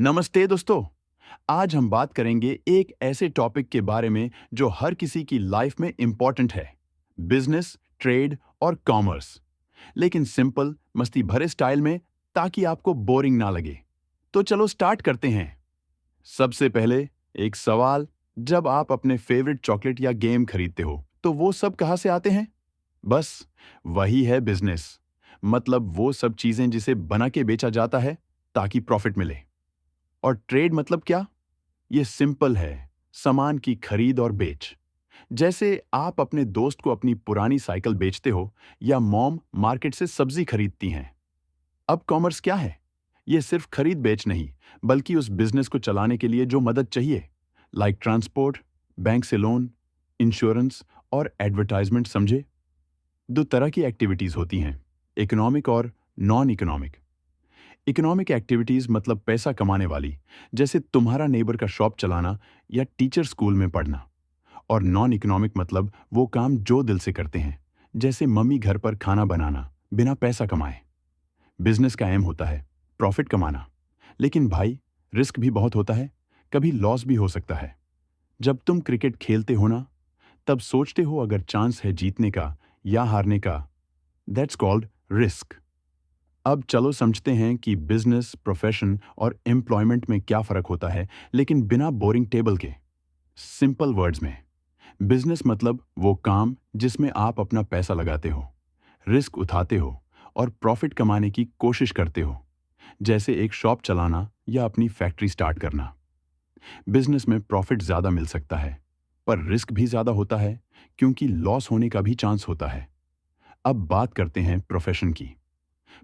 नमस्ते दोस्तों। आज हम बात करेंगे एक ऐसे टॉपिक के बारे में जो हर किसी की लाइफ में इंपॉर्टेंट है। बिजनेस, ट्रेड और कॉमर्स। लेकिन सिंपल, मस्ती भरे स्टाइल में, ताकि आपको बोरिंग ना लगे। तो चलो स्टार्ट करते हैं। सबसे पहले एक सवाल। जब आप अपने फेवरेट चॉकलेट या गेम खरीदते हो तो वो सब कहाँ से आते हैं? बस वही है बिजनेस। मतलब वो सब चीजें जिसे बना के बेचा जाता है ताकि प्रॉफिट मिले। और ट्रेड मतलब क्या? ये सिंपल है, सामान की खरीद और बेच। जैसे आप अपने दोस्त को अपनी पुरानी साइकिल बेचते हो या मॉम मार्केट से सब्जी खरीदती हैं। अब कॉमर्स क्या है? ये सिर्फ खरीद बेच नहीं, बल्कि उस बिजनेस को चलाने के लिए जो मदद चाहिए, लाइक ट्रांसपोर्ट, बैंक से लोन, इंश्योरेंस और एडवर्टाइजमेंट, समझे? दो तरह की एक्टिविटीज होती हैं, इकोनॉमिक और नॉन इकोनॉमिक। इकोनॉमिक एक्टिविटीज मतलब पैसा कमाने वाली, जैसे तुम्हारा नेबर का शॉप चलाना या टीचर स्कूल में पढ़ना। और नॉन इकोनॉमिक मतलब वो काम जो दिल से करते हैं, जैसे मम्मी घर पर खाना बनाना बिना पैसा कमाए। बिजनेस का एम होता है प्रॉफिट कमाना, लेकिन भाई रिस्क भी बहुत होता है, कभी लॉस भी हो सकता है। जब तुम क्रिकेट खेलते हो ना, तब सोचते हो अगर चांस है जीतने का या हारने का, दैट्स कॉल्ड रिस्क। अब चलो समझते हैं कि बिजनेस, प्रोफेशन और एम्प्लॉयमेंट में क्या फर्क होता है, लेकिन बिना बोरिंग टेबल के। सिंपल वर्ड्स में, बिजनेस मतलब वो काम जिसमें आप अपना पैसा लगाते हो, रिस्क उठाते हो और प्रॉफिट कमाने की कोशिश करते हो, जैसे एक शॉप चलाना या अपनी फैक्ट्री स्टार्ट करना। बिजनेस में प्रॉफिट ज्यादा मिल सकता है, पर रिस्क भी ज्यादा होता है, क्योंकि लॉस होने का भी चांस होता है। अब बात करते हैं प्रोफेशन की।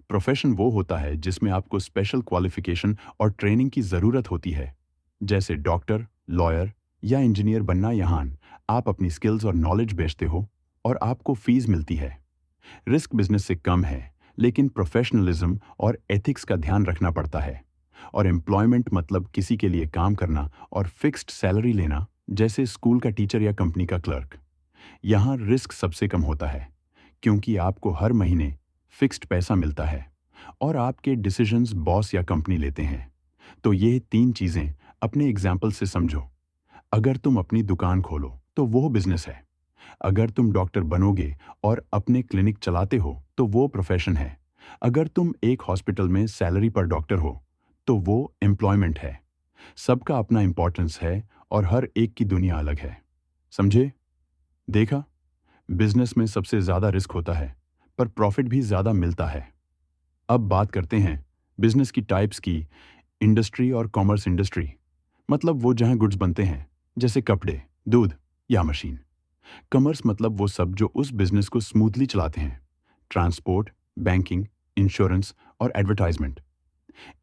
प्रोफेशन वो होता है जिसमें आपको स्पेशल क्वालिफिकेशन और ट्रेनिंग की ज़रूरत होती है, जैसे डॉक्टर, लॉयर या इंजीनियर बनना। यहाँ आप अपनी स्किल्स और नॉलेज बेचते हो और आपको फीस मिलती है। रिस्क बिजनेस से कम है, लेकिन प्रोफेशनलिज्म और एथिक्स का ध्यान रखना पड़ता है। और एम्प्लॉयमेंट मतलब किसी के लिए काम करना और फिक्स्ड सैलरी लेना, जैसे स्कूल का टीचर या कंपनी का क्लर्क। यहाँ रिस्क सबसे कम होता है, क्योंकि आपको हर महीने फिक्स्ड पैसा मिलता है और आपके डिसीजंस बॉस या कंपनी लेते हैं। तो ये तीन चीजें अपने एग्जाम्पल से समझो। अगर तुम अपनी दुकान खोलो तो वो बिजनेस है। अगर तुम डॉक्टर बनोगे और अपने क्लिनिक चलाते हो तो वो प्रोफेशन है। अगर तुम एक हॉस्पिटल में सैलरी पर डॉक्टर हो तो वो एम्प्लॉयमेंट है। सबका अपना इंपॉर्टेंस है और हर एक की दुनिया अलग है। समझे? देखा, बिजनेस में सबसे ज्यादा रिस्क होता है, पर प्रॉफिट भी ज्यादा मिलता है। अब बात करते हैं बिजनेस की टाइप्स की। इंडस्ट्री और कॉमर्स। इंडस्ट्री मतलब वो जहां गुड्स बनते हैं, जैसे कपड़े, दूध या मशीन। कॉमर्स मतलब वो सब जो उस बिजनेस को स्मूथली चलाते हैं, ट्रांसपोर्ट, बैंकिंग, इंश्योरेंस और एडवर्टाइजमेंट।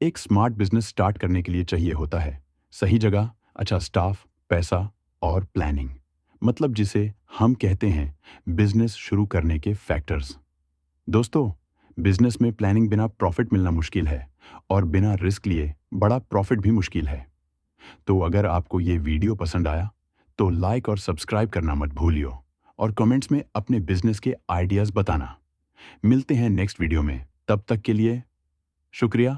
एक स्मार्ट बिजनेस स्टार्ट करने के लिए चाहिए होता है सही जगह, अच्छा स्टाफ, पैसा और प्लानिंग, मतलब जिसे हम कहते हैं बिजनेस शुरू करने के फैक्टर्स। दोस्तों, बिजनेस में प्लानिंग बिना प्रॉफिट मिलना मुश्किल है, और बिना रिस्क लिए बड़ा प्रॉफिट भी मुश्किल है। तो अगर आपको ये वीडियो पसंद आया तो लाइक और सब्सक्राइब करना मत भूलियो, और कमेंट्स में अपने बिजनेस के आइडियाज बताना। मिलते हैं नेक्स्ट वीडियो में, तब तक के लिए शुक्रिया।